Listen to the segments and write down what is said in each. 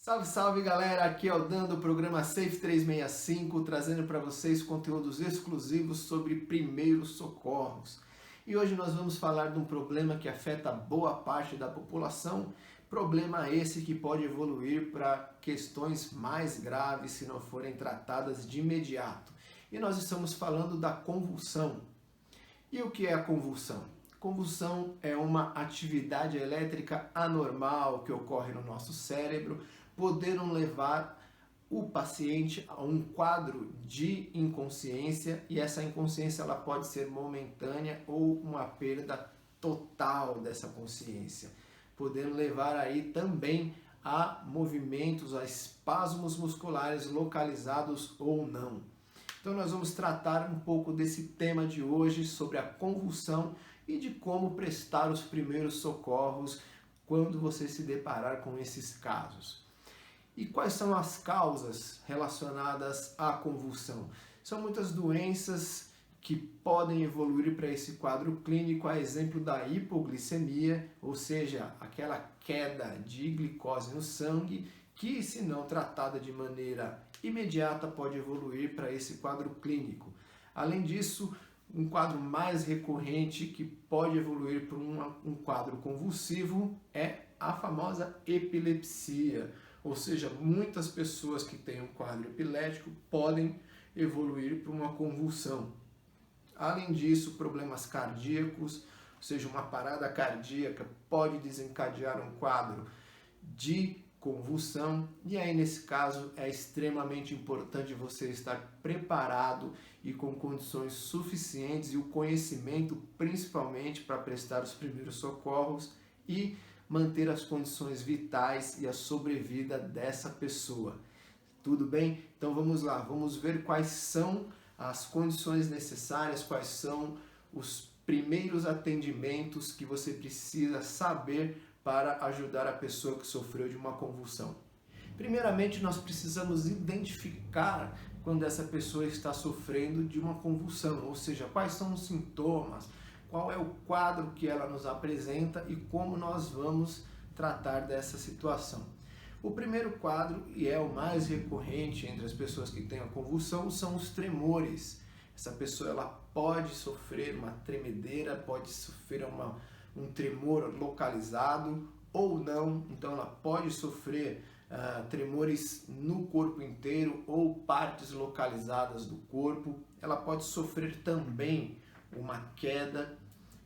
Salve, salve galera, aqui é o Dan do programa Safe 365, trazendo para vocês conteúdos exclusivos sobre primeiros socorros. E hoje nós vamos falar de um problema que afeta boa parte da população, problema esse que pode evoluir para questões mais graves se não forem tratadas de imediato. E nós estamos falando da convulsão. E o que é a convulsão? Convulsão é uma atividade elétrica anormal que ocorre no nosso cérebro, podendo levar o paciente a um quadro de inconsciência, e essa inconsciência ela pode ser momentânea ou uma perda total dessa consciência, podendo levar aí também a movimentos, a espasmos musculares localizados ou não. Então nós vamos tratar um pouco desse tema de hoje, sobre a convulsão e de como prestar os primeiros socorros quando você se deparar com esses casos. E quais são as causas relacionadas à convulsão? São muitas doenças que podem evoluir para esse quadro clínico, a exemplo da hipoglicemia, ou seja, aquela queda de glicose no sangue, que se não tratada de maneira imediata pode evoluir para esse quadro clínico. Além disso, um quadro mais recorrente que pode evoluir para um quadro convulsivo é a famosa epilepsia. Ou seja, muitas pessoas que têm um quadro epilético podem evoluir para uma convulsão. Além disso, problemas cardíacos, ou seja, uma parada cardíaca pode desencadear um quadro de convulsão, e aí nesse caso é extremamente importante você estar preparado e com condições suficientes e o conhecimento principalmente para prestar os primeiros socorros e manter as condições vitais e a sobrevida dessa pessoa. Tudo bem? Então vamos lá, vamos ver quais são as condições necessárias, quais são os primeiros atendimentos que você precisa saber para ajudar a pessoa que sofreu de uma convulsão. Primeiramente, nós precisamos identificar quando essa pessoa está sofrendo de uma convulsão, ou seja, quais são os sintomas, qual é o quadro que ela nos apresenta e como nós vamos tratar dessa situação. O primeiro quadro, e é o mais recorrente entre as pessoas que têm a convulsão, são os tremores. Essa pessoa ela pode sofrer uma tremedeira, pode sofrer um tremor localizado ou não, então ela pode sofrer tremores no corpo inteiro ou partes localizadas do corpo. Ela pode sofrer também uma queda.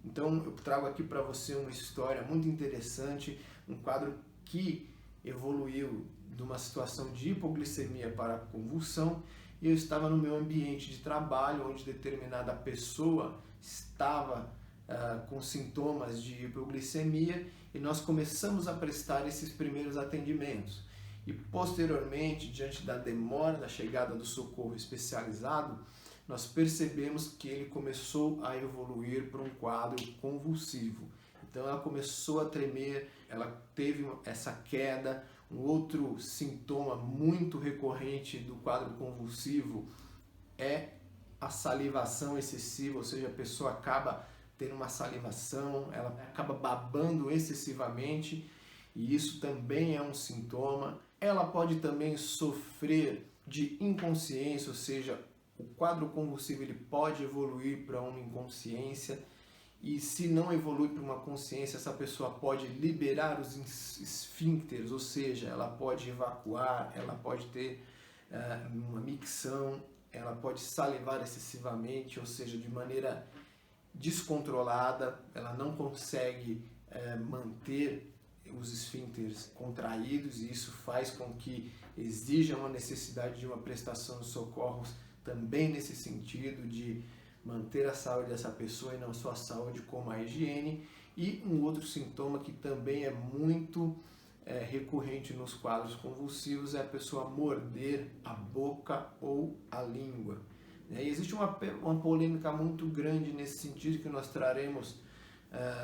Então eu trago aqui para você uma história muito interessante, um quadro que evoluiu de uma situação de hipoglicemia para convulsão, e eu estava no meu ambiente de trabalho onde determinada pessoa estava com sintomas de hipoglicemia, e nós começamos a prestar esses primeiros atendimentos. E posteriormente, diante da demora da chegada do socorro especializado, nós percebemos que ele começou a evoluir para um quadro convulsivo. Então ela começou a tremer, ela teve essa queda. Um outro sintoma muito recorrente do quadro convulsivo é a salivação excessiva, ou seja, a pessoa acaba tendo uma salivação, ela acaba babando excessivamente, e isso também é um sintoma. Ela pode também sofrer de inconsciência, ou seja, o quadro convulsivo ele pode evoluir para uma inconsciência, e se não evolui para uma consciência, essa pessoa pode liberar os esfíncteres, ou seja, ela pode evacuar, ela pode ter uma micção, ela pode salivar excessivamente, ou seja, de maneira descontrolada, ela não consegue manter os esfíncteres contraídos, e isso faz com que exija uma necessidade de uma prestação de socorros também nesse sentido de manter a saúde dessa pessoa e não só a saúde como a higiene. E um outro sintoma que também é muito recorrente nos quadros convulsivos é a pessoa morder a boca ou a língua. E existe uma polêmica muito grande nesse sentido que nós traremos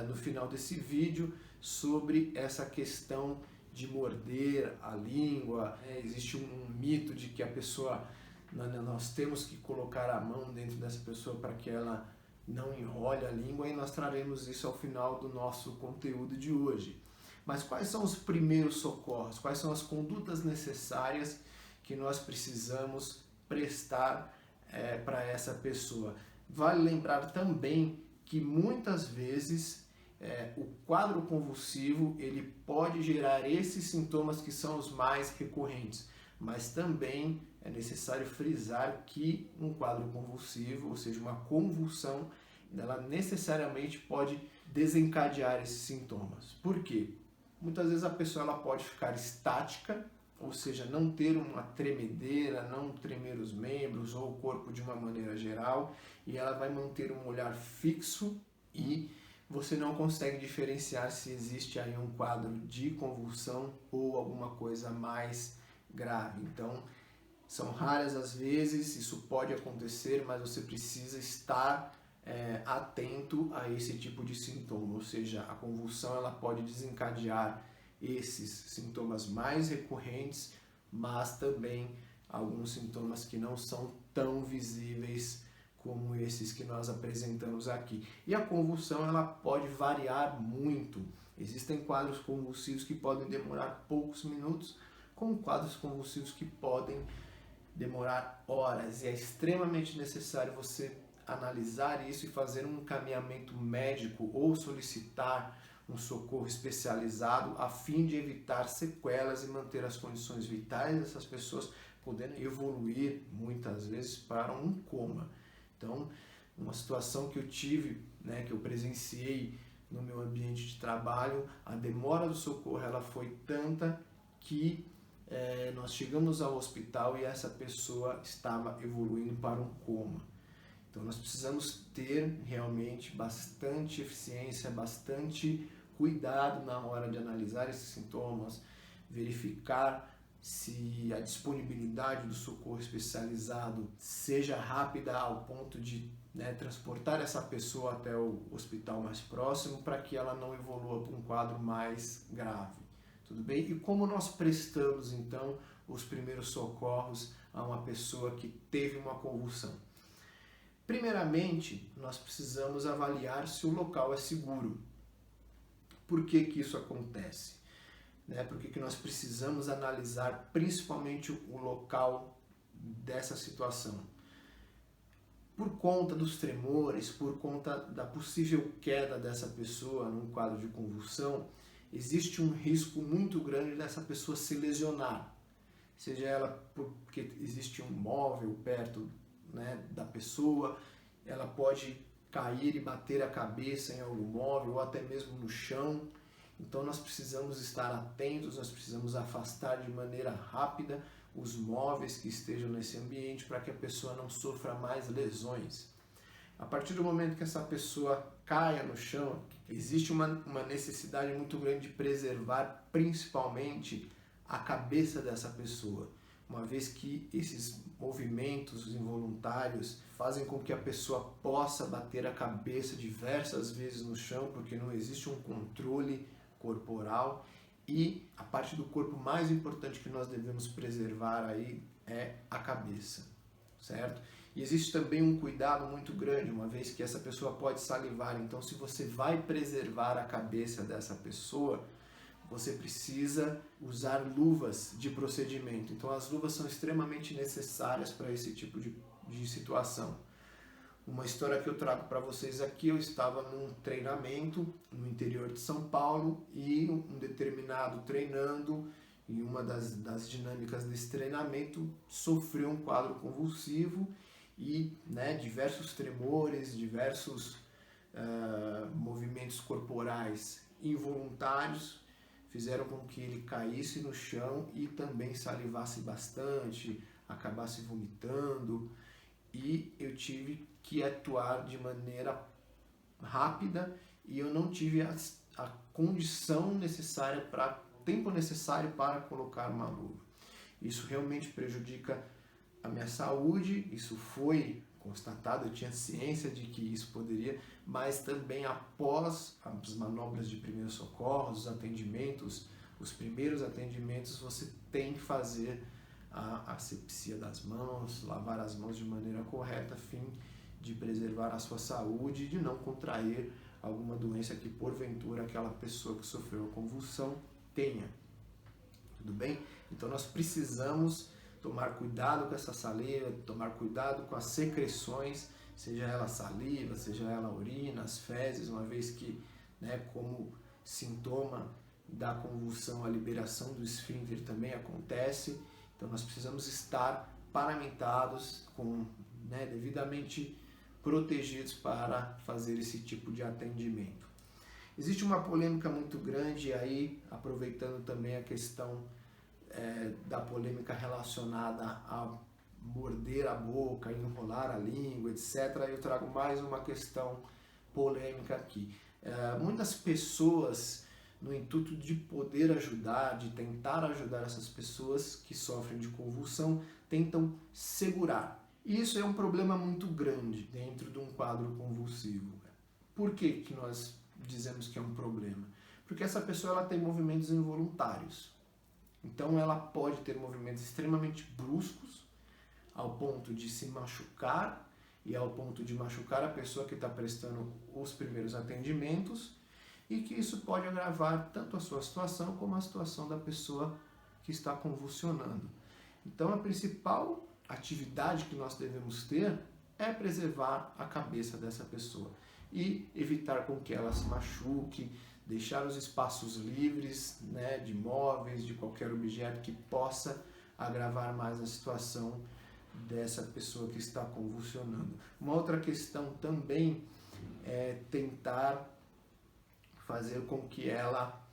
no final desse vídeo sobre essa questão de morder a língua. Existe um mito de que a pessoa, nós temos que colocar a mão dentro dessa pessoa para que ela não enrole a língua, e nós traremos isso ao final do nosso conteúdo de hoje. Mas quais são os primeiros socorros? Quais são as condutas necessárias que nós precisamos prestar para essa pessoa? Vale lembrar também que muitas vezes o quadro convulsivo ele pode gerar esses sintomas que são os mais recorrentes, mas também é necessário frisar que um quadro convulsivo, ou seja, uma convulsão, ela necessariamente pode desencadear esses sintomas. Por quê? Muitas vezes a pessoa ela pode ficar estática, ou seja, não ter uma tremedeira, não tremer os membros ou o corpo de uma maneira geral, e ela vai manter um olhar fixo e você não consegue diferenciar se existe aí um quadro de convulsão ou alguma coisa mais grave. Então, são raras as vezes, isso pode acontecer, mas você precisa estar atento a esse tipo de sintoma, ou seja, a convulsão ela pode desencadear esses sintomas mais recorrentes, mas também alguns sintomas que não são tão visíveis como esses que nós apresentamos aqui. E a convulsão ela pode variar muito. Existem quadros convulsivos que podem demorar poucos minutos, com quadros convulsivos que podem demorar horas. E é extremamente necessário você analisar isso e fazer um encaminhamento médico ou solicitar um socorro especializado a fim de evitar sequelas e manter as condições vitais dessas pessoas podendo evoluir muitas vezes para um coma. Então, uma situação que eu tive, que eu presenciei no meu ambiente de trabalho, a demora do socorro ela foi tanta que nós chegamos ao hospital e essa pessoa estava evoluindo para um coma. Então nós precisamos ter realmente bastante eficiência, bastante cuidado na hora de analisar esses sintomas, verificar se a disponibilidade do socorro especializado seja rápida ao ponto de transportar essa pessoa até o hospital mais próximo para que ela não evolua para um quadro mais grave. Tudo bem? E como nós prestamos então os primeiros socorros a uma pessoa que teve uma convulsão? Primeiramente, nós precisamos avaliar se o local é seguro. Por que isso acontece? Por que nós precisamos analisar principalmente o local dessa situação? Por conta dos tremores, por conta da possível queda dessa pessoa num quadro de convulsão, existe um risco muito grande dessa pessoa se lesionar. Seja ela porque existe um móvel perto da pessoa, ela pode cair e bater a cabeça em algum móvel ou até mesmo no chão. Então nós precisamos estar atentos, nós precisamos afastar de maneira rápida os móveis que estejam nesse ambiente para que a pessoa não sofra mais lesões. A partir do momento que essa pessoa caia no chão, existe uma necessidade muito grande de preservar principalmente a cabeça dessa pessoa, uma vez que esses movimentos involuntários fazem com que a pessoa possa bater a cabeça diversas vezes no chão, porque não existe um controle corporal, e a parte do corpo mais importante que nós devemos preservar aí é a cabeça, certo? E existe também um cuidado muito grande, uma vez que essa pessoa pode salivar. Então, se você vai preservar a cabeça dessa pessoa, você precisa usar luvas de procedimento. Então, as luvas são extremamente necessárias para esse tipo de situação. Uma história que eu trago para vocês aqui, eu estava num treinamento no interior de São Paulo e um determinado treinando, em uma das dinâmicas desse treinamento, sofreu um quadro convulsivo e diversos tremores, diversos movimentos corporais involuntários fizeram com que ele caísse no chão e também salivasse bastante, acabasse vomitando, e eu tive que atuar de maneira rápida e eu não tive a condição necessária, tempo necessário para colocar uma luva. Isso realmente prejudica a minha saúde, isso foi constatado, eu tinha ciência de que isso poderia, mas também após as manobras de primeiros socorros, os atendimentos, os primeiros atendimentos, você tem que fazer a asepsia das mãos, lavar as mãos de maneira correta, a fim de preservar a sua saúde e de não contrair alguma doença que porventura aquela pessoa que sofreu a convulsão tenha. Tudo bem? Então nós precisamos tomar cuidado com essa saliva, tomar cuidado com as secreções, seja ela saliva, seja ela urina, as fezes, uma vez que, né, como sintoma da convulsão, a liberação do esfíncter também acontece. Então nós precisamos estar paramentados, né, devidamente protegidos para fazer esse tipo de atendimento. Existe uma polêmica muito grande aí, aproveitando também a questão da polêmica relacionada a morder a boca, enrolar a língua, etc. Eu trago mais uma questão polêmica aqui. Muitas pessoas, no intuito de poder ajudar, de tentar ajudar essas pessoas que sofrem de convulsão, tentam segurar. E isso é um problema muito grande dentro de um quadro convulsivo. Por que nós dizemos que é um problema? Porque essa pessoa ela tem movimentos involuntários. Então ela pode ter movimentos extremamente bruscos, ao ponto de se machucar e ao ponto de machucar a pessoa que está prestando os primeiros atendimentos, e que isso pode agravar tanto a sua situação como a situação da pessoa que está convulsionando. Então a principal atividade que nós devemos ter é preservar a cabeça dessa pessoa e evitar com que ela se machuque, deixar os espaços livres, né, de móveis, de qualquer objeto que possa agravar mais a situação dessa pessoa que está convulsionando. Uma outra questão também é tentar fazer com que ela,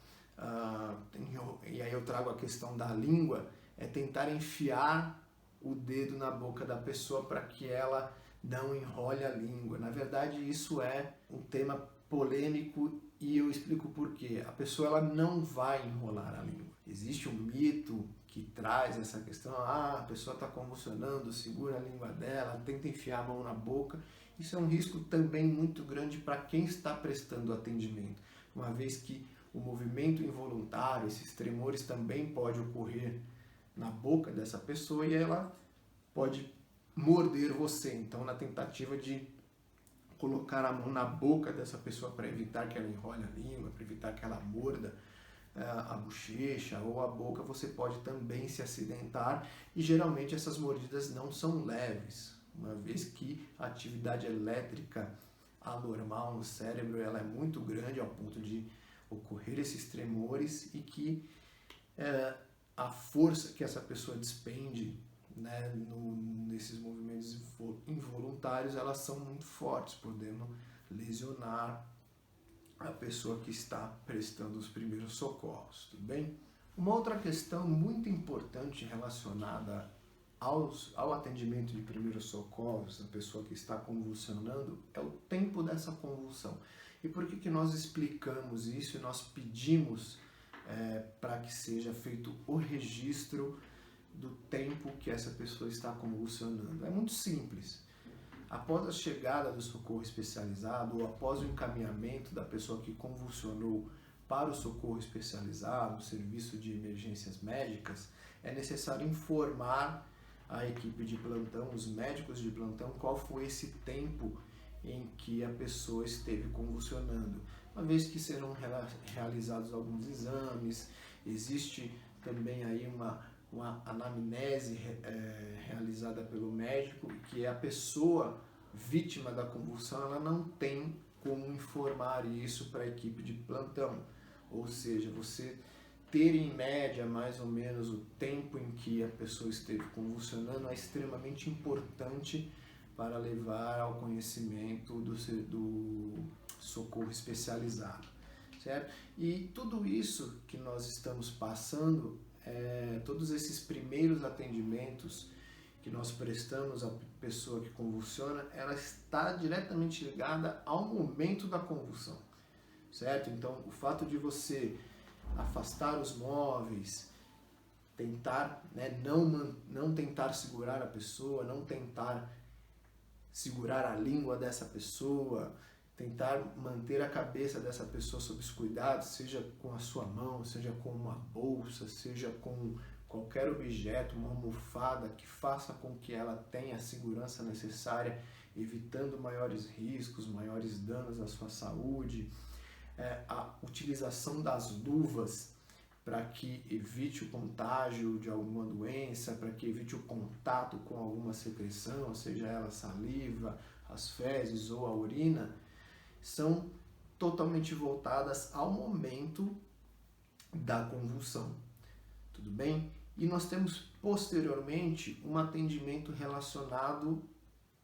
e aí eu trago a questão da língua, é tentar enfiar o dedo na boca da pessoa para que ela não enrole a língua. Na verdade, isso é um tema polêmico e eu explico por quê. A pessoa ela não vai enrolar a língua. Existe um mito que traz essa questão, a pessoa está convulsionando, segura a língua dela, tenta enfiar a mão na boca. Isso é um risco também muito grande para quem está prestando atendimento, uma vez que o movimento involuntário, esses tremores também pode ocorrer na boca dessa pessoa e ela pode morder você. Então, na tentativa de colocar a mão na boca dessa pessoa para evitar que ela enrole a língua, para evitar que ela morda a bochecha ou a boca, você pode também se acidentar, e geralmente essas mordidas não são leves, uma vez que a atividade elétrica anormal no cérebro ela é muito grande ao ponto de ocorrer esses tremores, e que a força que essa pessoa despende, né, nesses movimentos involuntários, elas são muito fortes, podendo lesionar a pessoa que está prestando os primeiros socorros, tudo bem? Uma outra questão muito importante relacionada ao atendimento de primeiros socorros da pessoa que está convulsionando é o tempo dessa convulsão. E por que nós explicamos isso e nós pedimos para que seja feito o registro do tempo que essa pessoa está convulsionando? É muito simples. Após a chegada do socorro especializado ou após o encaminhamento da pessoa que convulsionou para o socorro especializado, o serviço de emergências médicas, é necessário informar a equipe de plantão, os médicos de plantão, qual foi esse tempo em que a pessoa esteve convulsionando. Uma vez que serão realizados alguns exames, existe também aí uma anamnese realizada pelo médico, que a pessoa vítima da convulsão ela não tem como informar isso para a equipe de plantão. Ou seja, você ter em média mais ou menos o tempo em que a pessoa esteve convulsionando é extremamente importante para levar ao conhecimento do socorro especializado, certo? E tudo isso que nós estamos passando, todos esses primeiros atendimentos que nós prestamos à pessoa que convulsiona, ela está diretamente ligada ao momento da convulsão, certo? Então, o fato de você afastar os móveis, tentar, né, não tentar segurar a pessoa, não tentar segurar a língua dessa pessoa, tentar manter a cabeça dessa pessoa sob os cuidados, seja com a sua mão, seja com uma bolsa, seja com qualquer objeto, uma almofada que faça com que ela tenha a segurança necessária evitando maiores riscos, maiores danos à sua saúde, a utilização das luvas para que evite o contágio de alguma doença, para que evite o contato com alguma secreção, seja ela saliva, as fezes ou a urina, são totalmente voltadas ao momento da convulsão, tudo bem? E nós temos posteriormente um atendimento relacionado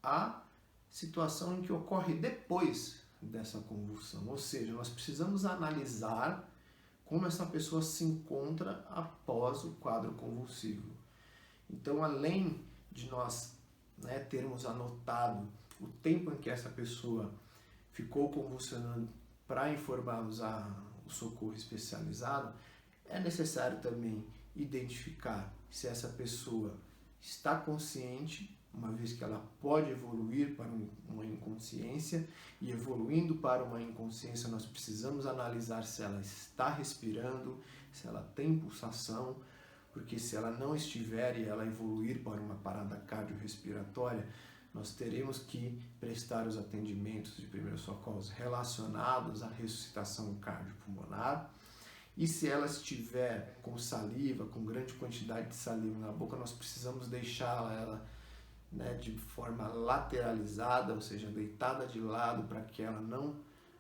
à situação em que ocorre depois dessa convulsão, ou seja, nós precisamos analisar como essa pessoa se encontra após o quadro convulsivo. Então, além de nós termos anotado o tempo em que essa pessoa ficou convulsionando para informarmos o socorro especializado, é necessário também identificar se essa pessoa está consciente, uma vez que ela pode evoluir para uma inconsciência, e evoluindo para uma inconsciência nós precisamos analisar se ela está respirando, se ela tem pulsação, porque se ela não estiver e ela evoluir para uma parada cardiorrespiratória, nós teremos que prestar os atendimentos de primeiros socorros relacionados à ressuscitação cardiopulmonar. E se ela estiver com saliva, com grande quantidade de saliva na boca, nós precisamos deixá-la de forma lateralizada, ou seja, deitada de lado, para que ela não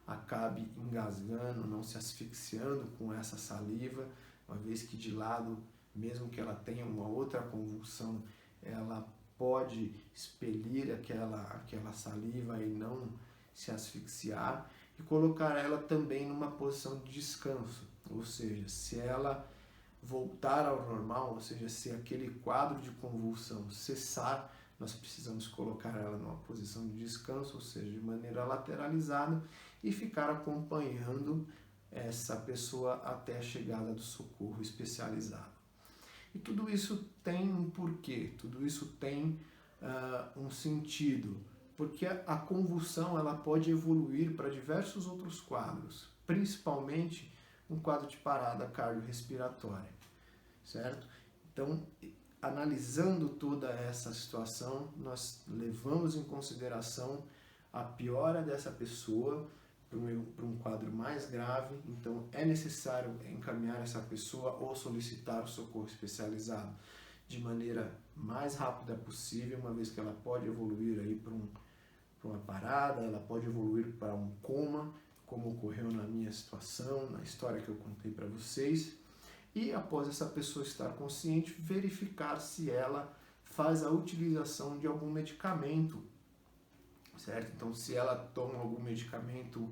acabe engasgando, não se asfixiando com essa saliva, uma vez que de lado, mesmo que ela tenha uma outra convulsão, ela pode expelir aquela saliva e não se asfixiar, e colocar ela também numa posição de descanso, ou seja, se ela voltar ao normal, ou seja, se aquele quadro de convulsão cessar, nós precisamos colocar ela numa posição de descanso, ou seja, de maneira lateralizada, e ficar acompanhando essa pessoa até a chegada do socorro especializado. E tudo isso tem um porquê, tudo isso tem um sentido, porque a convulsão ela pode evoluir para diversos outros quadros, principalmente um quadro de parada cardiorrespiratória, certo? Então, analisando toda essa situação, nós levamos em consideração a piora dessa pessoa para um quadro mais grave, então é necessário encaminhar essa pessoa ou solicitar o socorro especializado de maneira mais rápida possível, uma vez que ela pode evoluir aí para uma parada, ela pode evoluir para um coma, como ocorreu na minha situação, na história que eu contei para vocês. E após essa pessoa estar consciente, verificar se ela faz a utilização de algum medicamento, certo? Então, se ela toma algum medicamento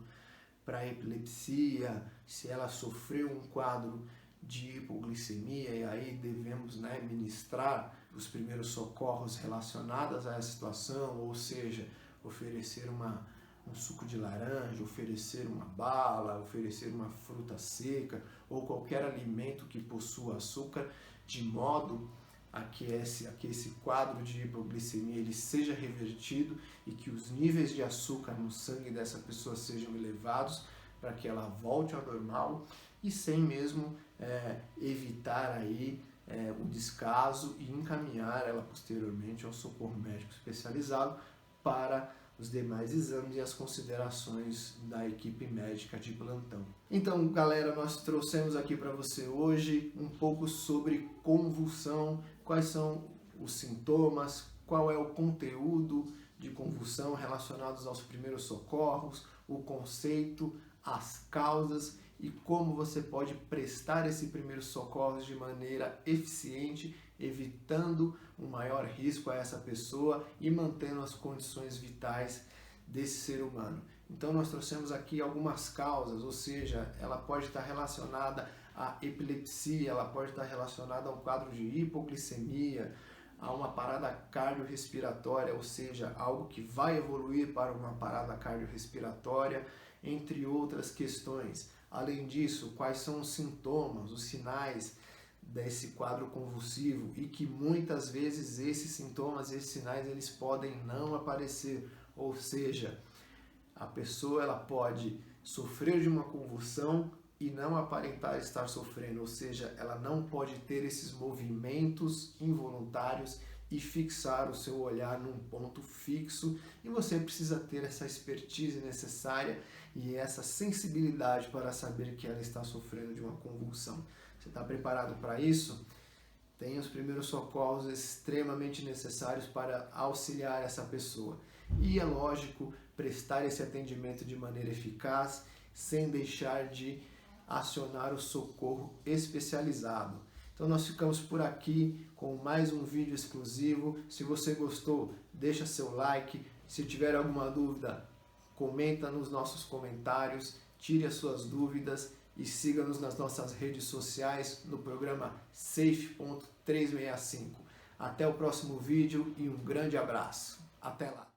para epilepsia, se ela sofreu um quadro de hipoglicemia, e aí devemos ministrar os primeiros socorros relacionados a essa situação, ou seja, oferecer um suco de laranja, oferecer uma bala, oferecer uma fruta seca ou qualquer alimento que possua açúcar, de modo a que esse quadro de hipoglicemia ele seja revertido e que os níveis de açúcar no sangue dessa pessoa sejam elevados, para que ela volte ao normal e sem mesmo evitar aí o descaso e encaminhar ela posteriormente ao socorro médico especializado para os demais exames e as considerações da equipe médica de plantão. Então, galera, nós trouxemos aqui para você hoje um pouco sobre convulsão, quais são os sintomas, qual é o conteúdo de convulsão relacionados aos primeiros socorros, o conceito, as causas e como você pode prestar esse primeiro socorro de maneira eficiente, evitando um maior risco a essa pessoa e mantendo as condições vitais desse ser humano. Então nós trouxemos aqui algumas causas, ou seja, ela pode estar relacionada à epilepsia, ela pode estar relacionada a um quadro de hipoglicemia, a uma parada cardiorrespiratória, ou seja, algo que vai evoluir para uma parada cardiorrespiratória, entre outras questões. Além disso, quais são os sintomas, os sinais desse quadro convulsivo e que muitas vezes esses sintomas, esses sinais, eles podem não aparecer, ou seja, a pessoa ela pode sofrer de uma convulsão e não aparentar estar sofrendo, ou seja, ela não pode ter esses movimentos involuntários e fixar o seu olhar num ponto fixo, e você precisa ter essa expertise necessária e essa sensibilidade para saber que ela está sofrendo de uma convulsão. Você está preparado para isso? Tem os primeiros socorros extremamente necessários para auxiliar essa pessoa. E é lógico, prestar esse atendimento de maneira eficaz, sem deixar de acionar o socorro especializado. Então nós ficamos por aqui com mais um vídeo exclusivo. Se você gostou, deixa seu like. Se tiver alguma dúvida, comenta nos nossos comentários, tire as suas dúvidas e siga-nos nas nossas redes sociais no programa Safe.365. Até o próximo vídeo e um grande abraço. Até lá!